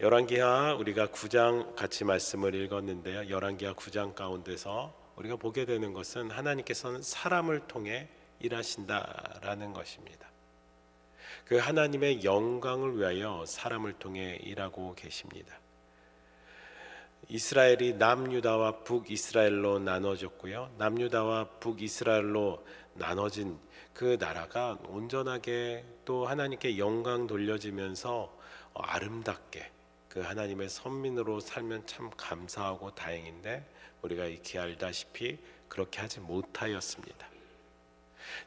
열왕기하 우리가 9장 같이 말씀을 읽었는데요. 열왕기하 9장 가운데서 우리가 보게 되는 것은 하나님께서는 사람을 통해 일하신다라는 것입니다. 그 하나님의 영광을 위하여 사람을 통해 일하고 계십니다. 이스라엘이 남유다와 북이스라엘로 나눠졌고요. 남유다와 북이스라엘로 나눠진 그 나라가 온전하게 또 하나님께 영광 돌려지면서 아름답게 그 하나님의 선민으로 살면 참 감사하고 다행인데 우리가 익히 알다시피 그렇게 하지 못하였습니다.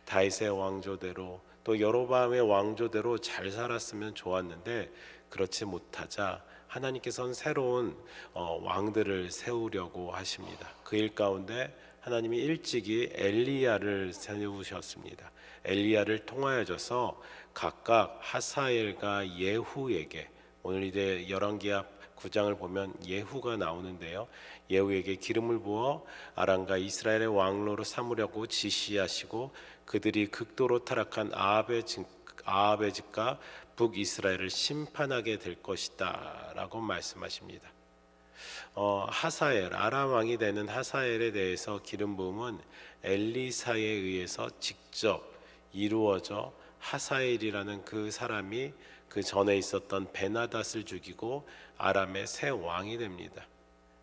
다윗의 왕조대로 또 여로보암의 왕조대로 잘 살았으면 좋았는데 그렇지 못하자 하나님께서는 새로운 왕들을 세우려고 하십니다. 그 일 가운데 하나님이 일찍이 엘리야를 세우셨습니다. 엘리야를 통하여져서 각각 하사엘과 예후에게, 오늘 이제 열왕기하 9장을 보면 예후가 나오는데요. 예후에게 기름을 부어 아람과 이스라엘의 왕로로 삼으려고 지시하시고 그들이 극도로 타락한 아합의 집과 북이스라엘을 심판하게 될 것이다 라고 말씀하십니다. 하사엘, 아람 왕이 되는 하사엘에 대해서 기름 부음은 엘리사에 의해서 직접 이루어져 하사엘이라는 그 사람이 그 전에 있었던 베나닷을 죽이고 아람의 새 왕이 됩니다.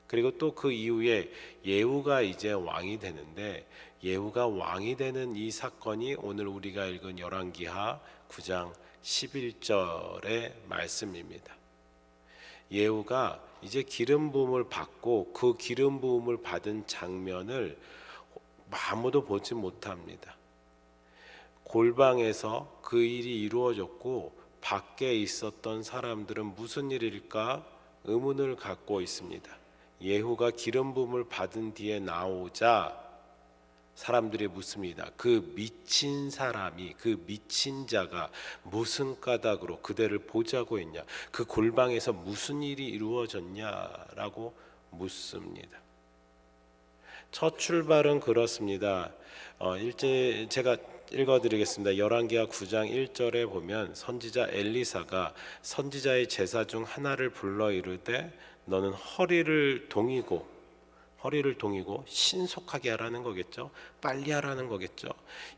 그리고 또 그 이후에 예후가 이제 왕이 되는데, 예후가 왕이 되는 이 사건이 오늘 우리가 읽은 열왕기하 9장 11절의 말씀입니다. 예후가 이제 기름 부음을 받고 그 기름 부음을 받은 장면을 아무도 보지 못합니다. 골방에서 그 일이 이루어졌고 밖에 있었던 사람들은 무슨 일일까 의문을 갖고 있습니다. 예후가 기름 부음을 받은 뒤에 나오자 사람들이 묻습니다. 그 미친 사람이, 그 미친 자가 무슨 까닭으로 그대를 보자고 했냐, 그 골방에서 무슨 일이 이루어졌냐라고 묻습니다. 첫 출발은 그렇습니다. 제가 읽어드리겠습니다. 열왕기하 9장 1절에 보면 선지자 엘리사가 선지자의 제사 중 하나를 불러 이르되 너는 허리를 동이고 신속하게 하라는 거겠죠. 빨리 하라는 거겠죠.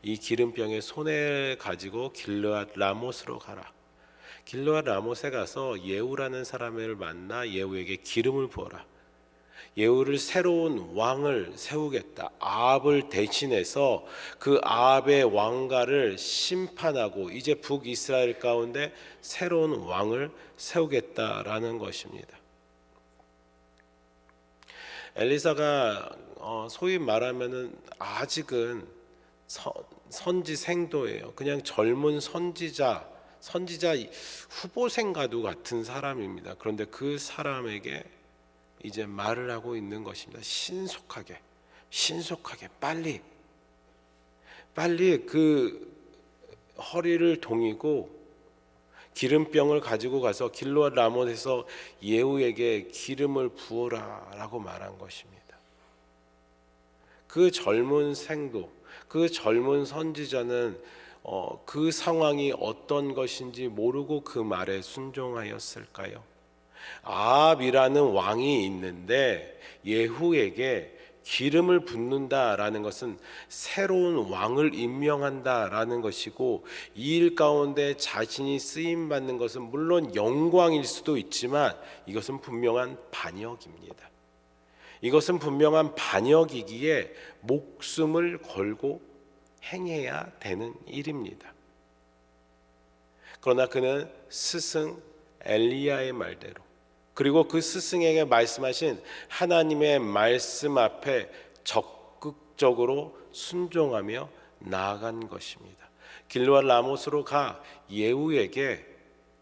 이 기름병에 손에 가지고 길르앗 라못으로 가라. 길르앗 라못에 가서 예후라는 사람을 만나 예후에게 기름을 부어라. 예후를 새로운 왕을 세우겠다. 아합을 대신해서 그 아합의 왕가를 심판하고 이제 북이스라엘 가운데 새로운 왕을 세우겠다라는 것입니다. 엘리사가 소위 말하면은 아직은 선지생도예요. 그냥 젊은 선지자 후보생과도 같은 사람입니다. 그런데 그 사람에게 이제 말을 하고 있는 것입니다. 신속하게 빨리 그 허리를 동이고 기름병을 가지고 가서 길르앗 라못에서 예후에게 기름을 부어라라고 말한 것입니다. 그 젊은 생도, 그 젊은 선지자는 그 상황이 어떤 것인지 모르고 그 말에 순종하였을까요? 아합이라는 왕이 있는데 예후에게 기름을 붓는다라는 것은 새로운 왕을 임명한다라는 것이고, 이 일 가운데 자신이 쓰임 받는 것은 물론 영광일 수도 있지만 이것은 분명한 반역입니다. 이것은 분명한 반역이기에 목숨을 걸고 행해야 되는 일입니다. 그러나 그는 스승 엘리야의 말대로, 그리고 그 스승에게 말씀하신 하나님의 말씀 앞에 적극적으로 순종하며 나아간 것입니다. 길르앗 라못으로 가 예후에게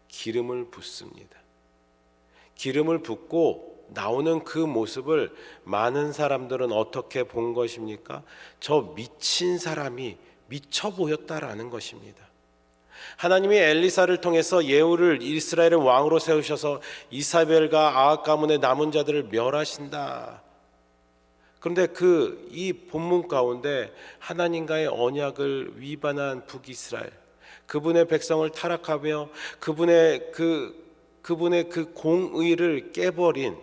기름을 붓습니다. 기름을 붓고 나오는 그 모습을 많은 사람들은 어떻게 본 것입니까? 저 미친 사람이 미쳐 보였다라는 것입니다. 하나님이 엘리사를 통해서 예후를 이스라엘의 왕으로 세우셔서 이사벨과 아합 가문의 남은 자들을 멸하신다. 그런데 이 본문 가운데 하나님과의 언약을 위반한 북이스라엘, 그분의 백성을 타락하며 그분의 그 그분의 그 공의를 깨버린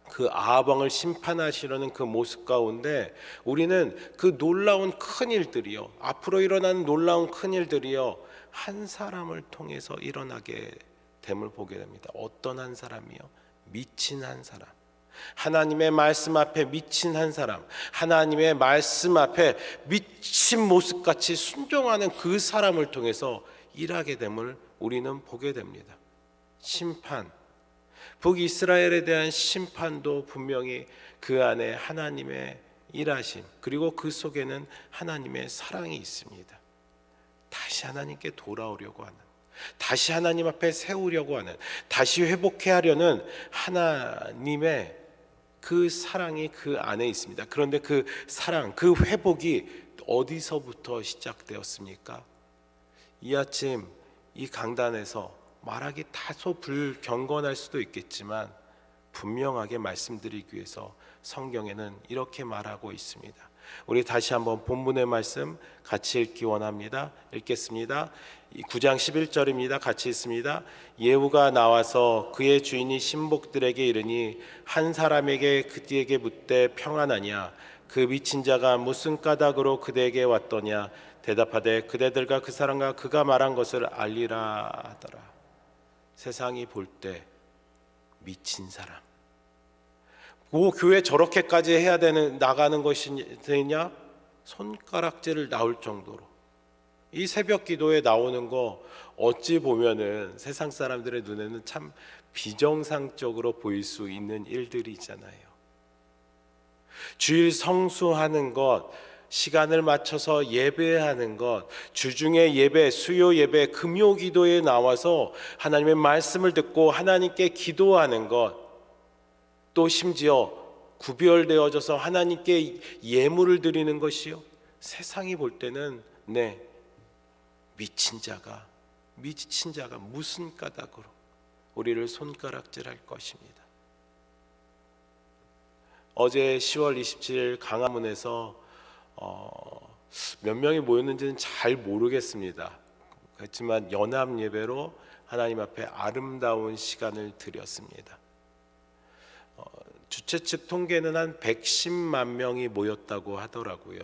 그 아합 왕을 심판하시려는 그 모습 가운데 우리는 그 놀라운 큰 일들이요, 앞으로 일어나는 놀라운 큰 일들이요, 한 사람을 통해서 일어나게 됨을 보게 됩니다. 어떤 한 사람이요? 미친 한 사람. 하나님의 말씀 앞에 미친 한 사람, 하나님의 말씀 앞에 미친 모습같이 순종하는 그 사람을 통해서 일하게 됨을 우리는 보게 됩니다. 심판, 북이스라엘에 대한 심판도 분명히 그 안에 하나님의 일하심, 그리고 그 속에는 하나님의 사랑이 있습니다. 다시 하나님께 돌아오려고 하는, 다시 하나님 앞에 세우려고 하는, 다시 회복해 하려는 하나님의 그 사랑이 그 안에 있습니다. 그런데 그 사랑, 그 회복이 어디서부터 시작되었습니까? 이 아침 이 강단에서 말하기 다소 불경건할 수도 있겠지만 분명하게 말씀드리기 위해서 성경에는 이렇게 말하고 있습니다. 우리 다시 한번 본문의 말씀 같이 읽기 원합니다. 읽겠습니다. 9장 11절입니다. 같이 읽습니다. 예후가 나와서 그의 주인이 신복들에게 이르니 한 사람에게 그들에게 묻되 평안하냐? 그 미친 자가 무슨 까닭으로 그대에게 왔더냐? 대답하되 그대들과 그 사람과 그가 말한 것을 알리라 하더라. 세상이 볼 때 미친 사람, 그 교회 저렇게까지 해야 되는 나가는 것이 되냐? 손가락질을 나올 정도로 이 새벽 기도에 나오는 거 어찌 보면은 세상 사람들의 눈에는 참 비정상적으로 보일 수 있는 일들이잖아요. 주일 성수하는 것, 시간을 맞춰서 예배하는 것, 주중에 예배, 수요 예배, 금요 기도에 나와서 하나님의 말씀을 듣고 하나님께 기도하는 것, 또 심지어 구별되어져서 하나님께 예물을 드리는 것이요, 세상이 볼 때는 미친 자가 무슨 까닭으로 우리를 손가락질할 것입니다. 어제 10월 27일 강화문에서 몇 명이 모였는지는 잘 모르겠습니다. 그렇지만 연합 예배로 하나님 앞에 아름다운 시간을 드렸습니다. 주최 측 통계는 한 110만 명이 모였다고 하더라고요.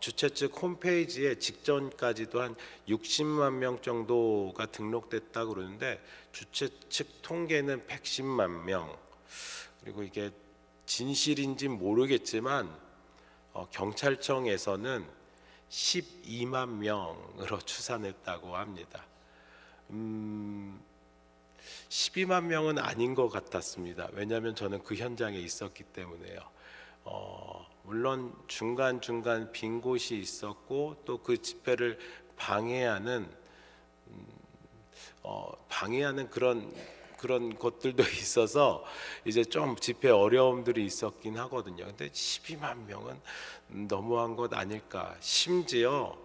주최 측 홈페이지에 직전까지도 한 60만 명 정도가 등록됐다고 그러는데 주최 측 통계는 110만 명. 그리고 이게 진실인지 모르겠지만 경찰청에서는 12만 명으로 추산했다고 합니다. 12만 명은 아닌 것 같았습니다. 왜냐하면 저는 그 현장에 있었기 때문에요. 물론 중간중간 빈 곳이 있었고 또 그 집회를 방해하는 그런 것들도 있어서 이제 좀 집회 어려움들이 있었긴 하거든요. 근데 12만 명은 너무한 것 아닐까. 심지어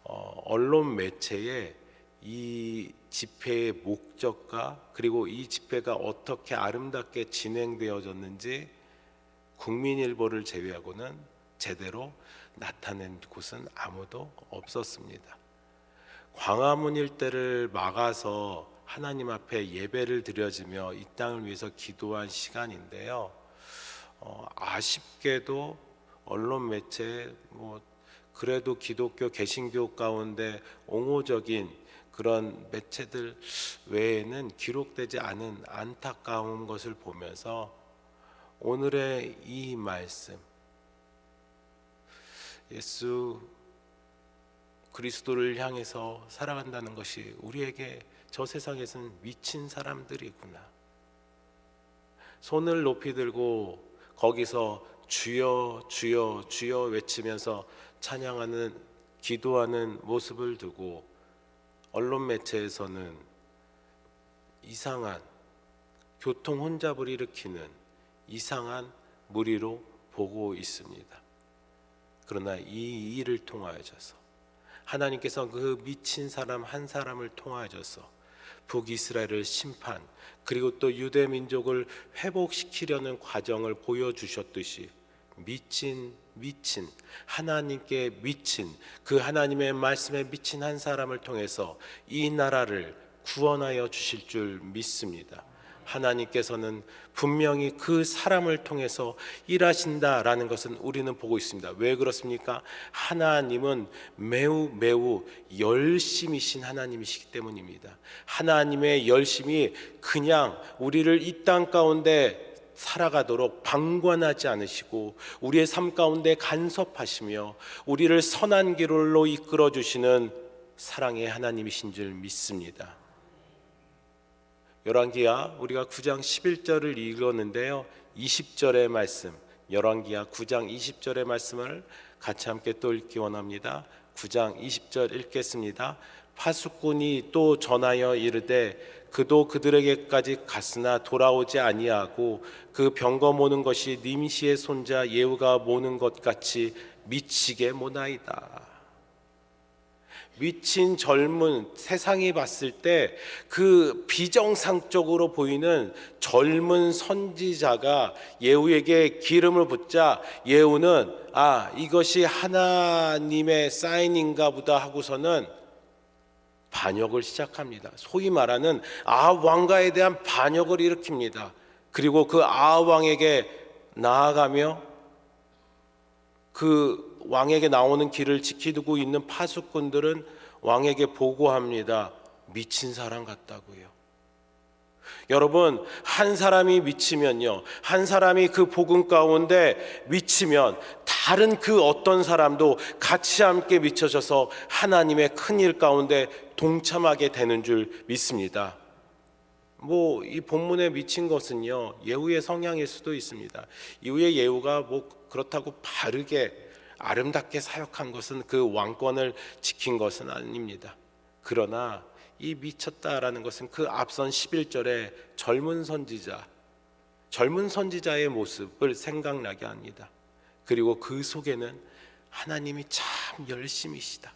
언론 매체에 이 집회의 목적과 그리고 이 집회가 어떻게 아름답게 진행되어졌는지 국민일보를 제외하고는 제대로 나타낸 곳은 아무도 없었습니다. 광화문 일대를 막아서 하나님 앞에 예배를 드려지며 이 땅을 위해서 기도한 시간인데요. 아쉽게도 언론 매체 그래도 기독교 개신교 가운데 옹호적인 그런 매체들 외에는 기록되지 않은 안타까운 것을 보면서 오늘의 이 말씀, 예수 그리스도를 향해서 살아간다는 것이 우리에게 저 세상에서는 미친 사람들이구나. 손을 높이 들고 거기서 주여 주여 주여 외치면서 찬양하는 기도하는 모습을 두고 언론 매체에서는 이상한 교통 혼잡을 일으키는 이상한 무리로 보고 있습니다. 그러나 이 일을 통하여져서 하나님께서 그 미친 사람 한 사람을 통하여져서 북이스라엘을 심판 그리고 또 유대 민족을 회복시키려는 과정을 보여주셨듯이 미친 하나님께 미친 그 하나님의 말씀에 미친 한 사람을 통해서 이 나라를 구원하여 주실 줄 믿습니다. 하나님께서는 분명히 그 사람을 통해서 일하신다라는 것은 우리는 보고 있습니다. 왜 그렇습니까? 하나님은 매우 열심이신 하나님이시기 때문입니다. 하나님의 열심이 그냥 우리를 이 땅 가운데 살아가도록 방관하지 않으시고 우리의 삶 가운데 간섭하시며 우리를 선한 길로 이끌어 주시는 사랑의 하나님이신 줄 믿습니다. 열왕기하 우리가 9장 11절을 읽었는데요, 20절의 말씀, 열왕기하 9장 20절의 말씀을 같이 함께 또 읽기 원합니다. 9장 20절 읽겠습니다. 파수꾼이 또 전하여 이르되 그도 그들에게까지 갔으나 돌아오지 아니하고 그 병거 모는 것이 님시의 손자 예후가 모는 것 같이 미치게 모나이다. 미친 젊은, 세상이 봤을 때 그 비정상적으로 보이는 젊은 선지자가 예후에게 기름을 붓자 예후는 이것이 하나님의 사인인가 보다 하고서는 반역을 시작합니다. 소위 말하는 아합 왕가에 대한 반역을 일으킵니다. 그리고 그 아합 왕에게 나아가며 그 왕에게 나오는 길을 지키고 있는 파수꾼들은 왕에게 보고합니다. 미친 사람 같다고요. 여러분, 한 사람이 미치면요, 한 사람이 그 복음 가운데 미치면 다른 그 어떤 사람도 같이 함께 미쳐져서 하나님의 큰 일 가운데 동참하게 되는 줄 믿습니다. 이 본문에 미친 것은요, 예후의 성향일 수도 있습니다. 이후에 예후가 그렇다고 바르게 아름답게 사역한 것은 그 왕권을 지킨 것은 아닙니다. 그러나 이 미쳤다라는 것은 그 앞선 11절에 젊은 선지자의 모습을 생각나게 합니다. 그리고 그 속에는 하나님이 참 열심이시다.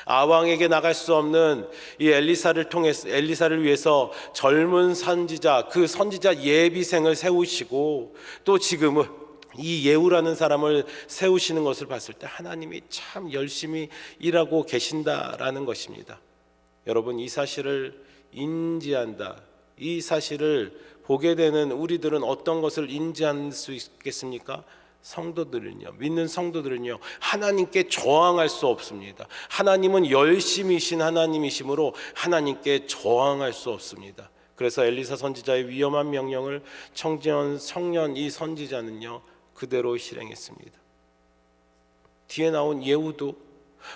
아왕에게 나갈 수 없는 이 엘리사를 위해서 젊은 선지자, 그 선지자 예비생을 세우시고 또 지금은 이 예후라는 사람을 세우시는 것을 봤을 때 하나님이 참 열심히 일하고 계신다라는 것입니다. 여러분, 이 사실을 인지한다, 이 사실을 보게 되는 우리들은 어떤 것을 인지할 수 있겠습니까? 믿는 성도들은요, 하나님께 저항할 수 없습니다. 하나님은 열심이신 하나님이시므로 하나님께 저항할 수 없습니다. 그래서 엘리사 선지자의 위험한 명령을 청년 이 선지자는요 그대로 실행했습니다. 뒤에 나온 예후도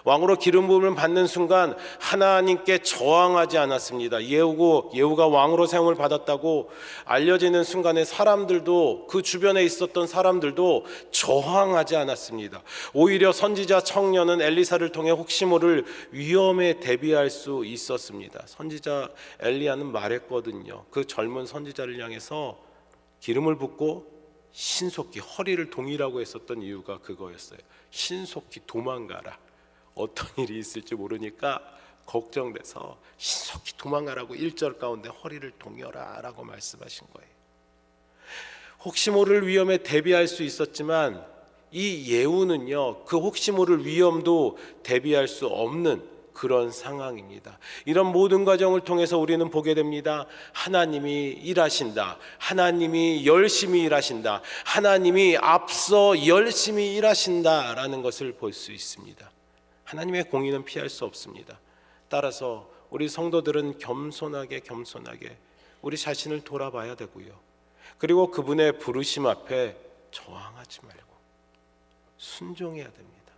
왕으로 기름 부음을 받는 순간 하나님께 저항하지 않았습니다. 예후가 왕으로 세움을 받았다고 알려지는 순간에 사람들도, 그 주변에 있었던 사람들도 저항하지 않았습니다. 오히려 선지자 청년은 엘리사를 통해 혹시 모를 위험에 대비할 수 있었습니다. 선지자 엘리야는 말했거든요. 그 젊은 선지자를 향해서 기름을 붓고 신속히 허리를 동이라고 했었던 이유가 그거였어요. 신속히 도망가라. 어떤 일이 있을지 모르니까 걱정돼서 신속히 도망가라고 1절 가운데 허리를 동여라 라고 말씀하신 거예요. 혹시 모를 위험에 대비할 수 있었지만 이 예후는요, 그 혹시 모를 위험도 대비할 수 없는 그런 상황입니다. 이런 모든 과정을 통해서 우리는 보게 됩니다. 하나님이 일하신다. 하나님이 열심히 일하신다. 하나님이 앞서 열심히 일하신다라는 것을 볼 수 있습니다. 하나님의 공의는 피할 수 없습니다. 따라서 우리 성도들은 겸손하게 우리 자신을 돌아봐야 되고요. 그리고 그분의 부르심 앞에 저항하지 말고 순종해야 됩니다.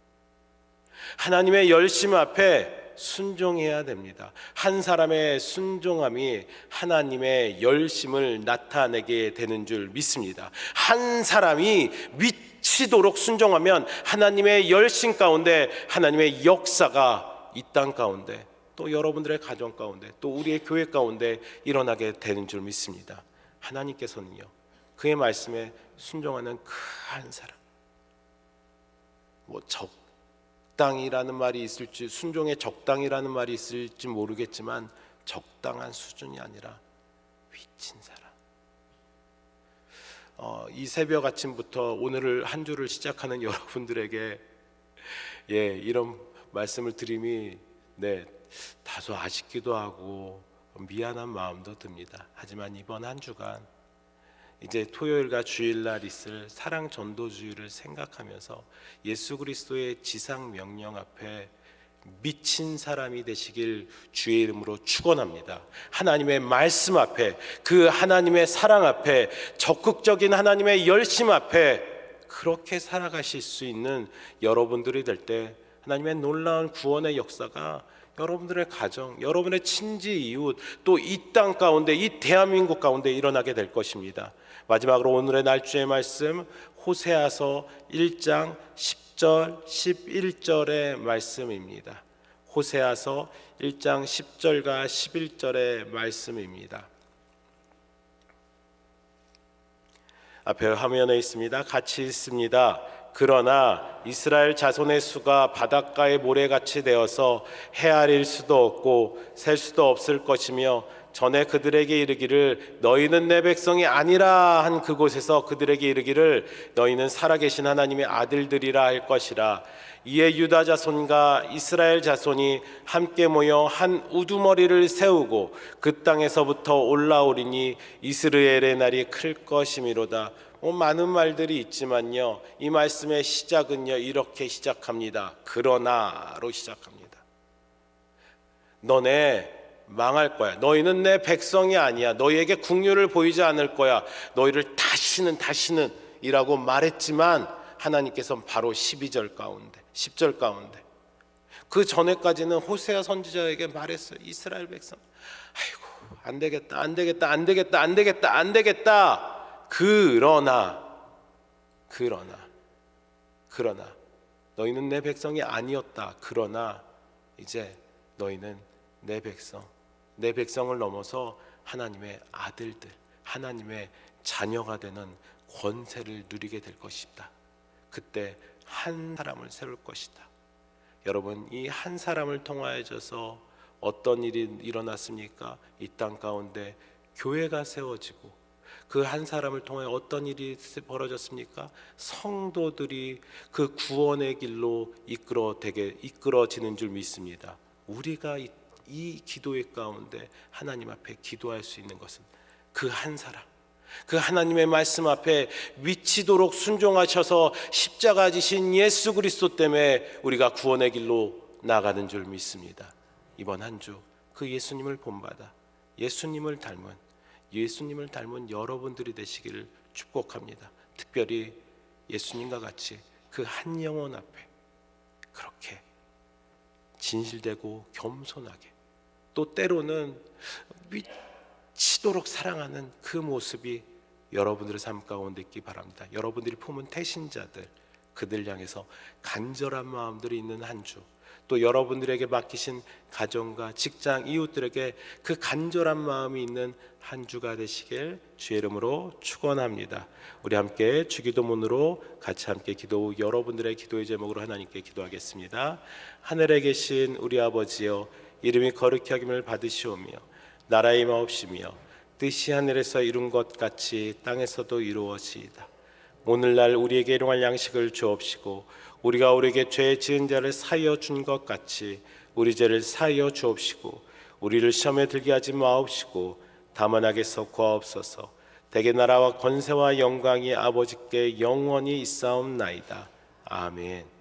하나님의 열심 앞에 순종해야 됩니다. 한 사람의 순종함이 하나님의 열심을 나타내게 되는 줄 믿습니다. 한 사람이 미치도록 순종하면 하나님의 열심 가운데 하나님의 역사가 이 땅 가운데, 또 여러분들의 가정 가운데, 또 우리의 교회 가운데 일어나게 되는 줄 믿습니다. 하나님께서는요, 그의 말씀에 순종하는 그 한 사람, 적당이라는 말이 있을지, 순종에 적당이라는 말이 있을지 모르겠지만 적당한 수준이 아니라 미친 사람. 이 새벽 아침부터 오늘을 한 주를 시작하는 여러분들에게 이런 말씀을 드림이 다소 아쉽기도 하고 미안한 마음도 듭니다. 하지만 이번 한 주간 이제 토요일과 주일날 있을 사랑 전도주의를 생각하면서 예수 그리스도의 지상 명령 앞에 미친 사람이 되시길 주의 이름으로 축원합니다. 하나님의 말씀 앞에, 그 하나님의 사랑 앞에, 적극적인 하나님의 열심 앞에 그렇게 살아가실 수 있는 여러분들이 될 때 하나님의 놀라운 구원의 역사가 여러분들의 가정, 여러분의 친지 이웃, 또 이 땅 가운데, 이 대한민국 가운데 일어나게 될 것입니다. 마지막으로 오늘의 날주의 말씀 호세아서 1장 10절 11절의 말씀입니다. 호세아서 1장 10절과 11절의 말씀입니다. 앞에 화면에 있습니다. 같이 읽습니다. 그러나 이스라엘 자손의 수가 바닷가의 모래같이 되어서 헤아릴 수도 없고 셀 수도 없을 것이며 전에 그들에게 이르기를 너희는 내 백성이 아니라 한 그곳에서 그들에게 이르기를 너희는 살아계신 하나님의 아들들이라 할 것이라. 이에 유다 자손과 이스라엘 자손이 함께 모여 한 우두머리를 세우고 그 땅에서부터 올라오리니 이스라엘의 날이 클 것이미로다. 많은 말들이 있지만요, 이 말씀의 시작은요 이렇게 시작합니다. 그러나로 시작합니다. 너네 망할 거야. 너희는 내 백성이 아니야. 너희에게 긍휼을 보이지 않을 거야. 너희를 다시는 이라고 말했지만 하나님께서는 바로 12절 가운데 10절 가운데 그 전에까지는 호세아 선지자에게 말했어요. 이스라엘 백성, 아이고 안 되겠다. 그러나 너희는 내 백성이 아니었다. 그러나 이제 너희는 내 백성을 넘어서 하나님의 아들들, 하나님의 자녀가 되는 권세를 누리게 될 것이다. 그때 한 사람을 세울 것이다. 여러분, 이 한 사람을 통하여져서 어떤 일이 일어났습니까? 이 땅 가운데 교회가 세워지고 그 한 사람을 통해 어떤 일이 벌어졌습니까? 성도들이 그 구원의 길로 이끌어지는 줄 믿습니다. 우리가 이 기도의 가운데 하나님 앞에 기도할 수 있는 것은 그 한 사람, 그 하나님의 말씀 앞에 미치도록 순종하셔서 십자가 지신 예수 그리스도 때문에 우리가 구원의 길로 나가는 줄 믿습니다. 이번 한 주 그 예수님을 본받아 예수님을 닮은 여러분들이 되시기를 축복합니다. 특별히 예수님과 같이 그 한 영혼 앞에 그렇게 진실되고 겸손하게, 또 때로는 미치도록 사랑하는 그 모습이 여러분들의 삶 가운데 있기 바랍니다. 여러분들이 품은 태신자들, 그들 향해서 간절한 마음들이 있는 한 주, 또 여러분들에게 맡기신 가정과 직장, 이웃들에게 그 간절한 마음이 있는 한 주가 되시길 주의 이름으로 축원합니다. 우리 함께 주기도문으로 같이 함께 여러분들의 기도의 제목으로 하나님께 기도하겠습니다. 하늘에 계신 우리 아버지여, 이름이 거룩히 여김을 받으시오며 나라의 마옵시며 뜻이 하늘에서 이룬 것 같이 땅에서도 이루어지이다. 오늘날 우리에게 일용할 양식을 주옵시고 우리가 우리에게 죄 지은 자를 사하여 준 것 같이 우리 죄를 사하여 주옵시고 우리를 시험에 들게 하지 마옵시고 다만 악에서 구하옵소서. 대개 나라와 권세와 영광이 아버지께 영원히 있사옵나이다. 아멘.